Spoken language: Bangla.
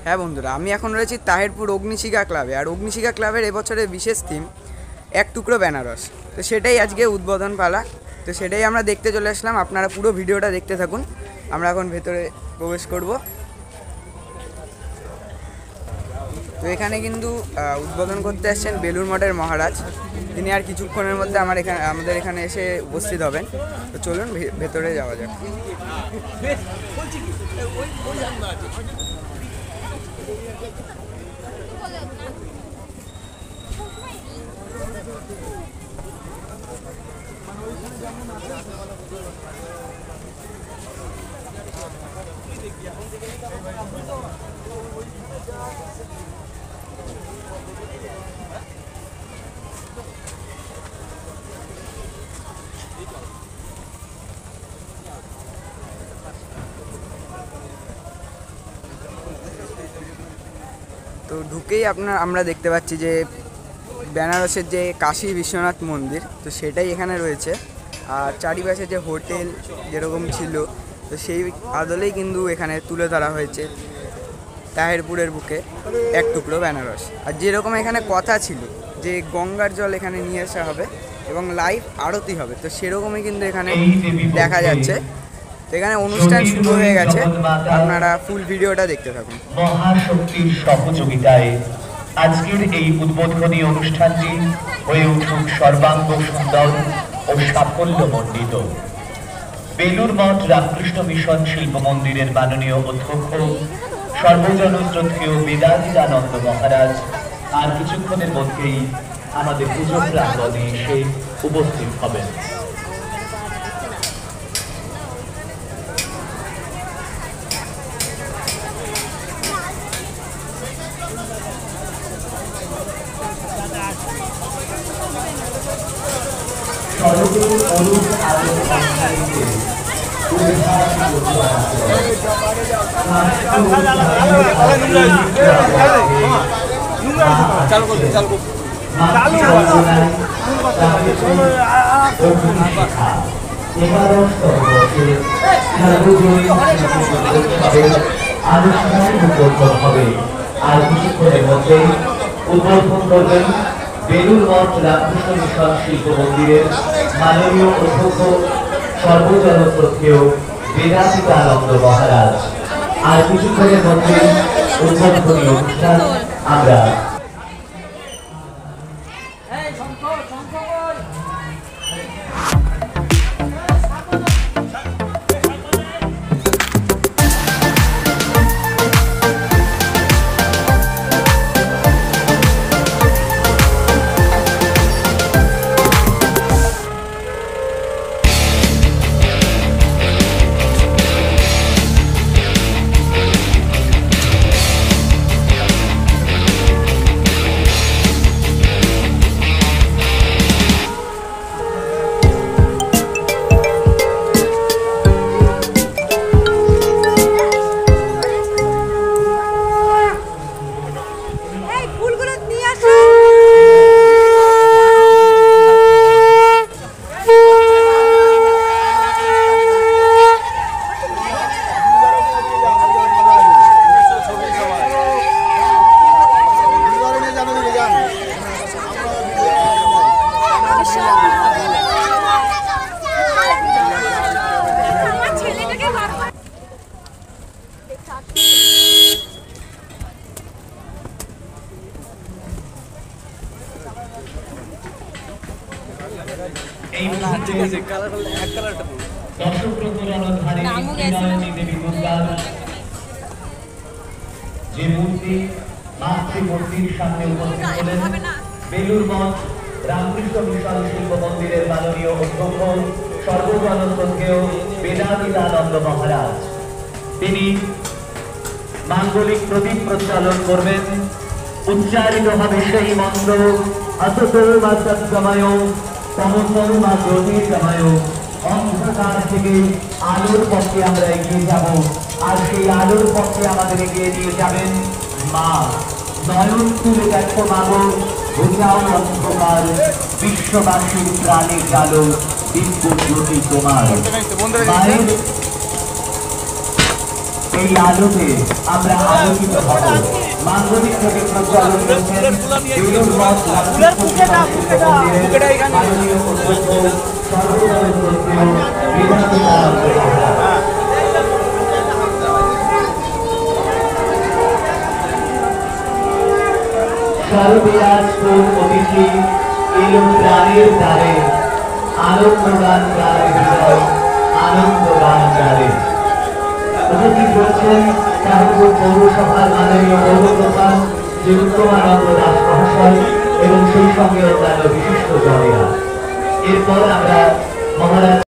হ্যাঁ বন্ধুরা, আমি এখন রয়েছি তাহিরপুর অগ্নিশিখা ক্লাবে। আর অগ্নিশিখা ক্লাবের এবছরের বিশেষ থিম এক টুকরো বেনারস। তো সেটাই আজকে উদ্বোধন পালা। তো সেটাই আমরা দেখতে চলে আসলাম। আপনারা পুরো ভিডিওটা দেখতে থাকুন। আমরা এখন ভেতরে প্রবেশ করব। তো এখানে কিন্তু উদ্বোধন করতে আসছেন বেলুড় মঠের মহারাজ। তিনি আর কিছুক্ষণের মধ্যে আমাদের এখানে এসে উপস্থিত হবেন। তো চলুন ভেতরে যাওয়া যাক। তো ঢুকেই আমরা দেখতে পাচ্ছি যে বেনারসের যে কাশী বিশ্বনাথ মন্দির, তো সেটাই এখানে রয়েছে। আর চারিপাশে যে হোটেল যেরকম ছিল, তো সেই আদলেই কিন্তু এখানে তুলে ধরা হয়েছে তাহিরপুরের বুকে এক টুকরো বেনারস। আর যেরকম এখানে কথা ছিল যে গঙ্গার জল এখানে নিয়ে আসা হবে এবং লাইভ আরতি হবে, তো সেরকমই কিন্তু এখানে দেখা যাচ্ছে। এখানে অনুষ্ঠান শুরু হয়ে গেছে, আপনারা ফুল ভিডিওটা দেখতে থাকুন। মহাশক্তির সহযোগিতায় আজকের এই উদ্বোধনী অনুষ্ঠানটি হয়ে উঠুক সর্বাঙ্গ সুন্দর ও সাফল্যমণ্ডিত। বেলুড় মঠ রামকৃষ্ণ মিশন শিল্প মন্দিরের মাননীয় অধ্যক্ষ সর্বজনশ্রদ্ধেয় বেদান্তানন্দ মহারাজ আর কিছুক্ষণের মধ্যেই আমাদের পুজো প্রাঙ্গণে এসে উপস্থিত হবেন। আর কিছুক্ষণের মধ্যে উদ্বোধন করবেন বেলুড় মঠ রামকৃষ্ণ মিশন শিল্প মন্দিরের মাননীয় অধ্যক্ষ সর্বজনশ্রদ্ধেয় বেদান্তানন্দ মহারাজ। আর কিছুক্ষণের মধ্যে উদ্বোধনী অনুষ্ঠান আমরা যে মূর্তি মাতৃমূর্তির সামনে উপস্থিত হলেন বেলুড় মঠ রামকৃষ্ণ মিশন শিল্প মন্দিরের মাননীয় অধ্যক্ষ সর্বজনশ্রদ্ধেয় বেদান্তানন্দ মহারাজ। তিনি মাঙ্গলিক প্রদীপ প্রজ্বালন করবেন। উচ্চারিত হবে সেই মন্ত্র অন্তর্মাত্রায় তমসর্মা জ্যোতির্গময়। অন্ধকার থেকে আলোর পথে আমরা এগিয়ে যাব, আর সেই আলোর পথে আমাদের এগিয়ে নিয়ে যাবেন মা। নয়ন তুলে দেখো মাগো, বোঝাও অন্ধকার, বিশ্ববাসীর প্রাণে জালো দিব্য জ্যোতি তোমার। মায়ের এই আলোতে আমরা আলোকিত হব। মাঙ্গলিক থেকে প্রচলন করছেন বেলুর মঠ মন্দিরের মাননীয় অধ্যক্ষ সর্বদয় শ্রদ্ধেয় বিধানচন্দ্র মহারাজ। সর্ববিরাজপুর অতিথি এলো প্রাণের দ্বারে, আনন্দগান গানে হৃদয়, আনন্দগান গানে। উপস্থিত রয়েছেন শাহপুর পৌরসভার মাননীয় পৌরপ্রধান শ্রী উত্তমানন্দ দাস মহাশয় এবং সেই সঙ্গে অন্যান্য বিশিষ্ট জনেরা। এরপর আমরা মহারাজ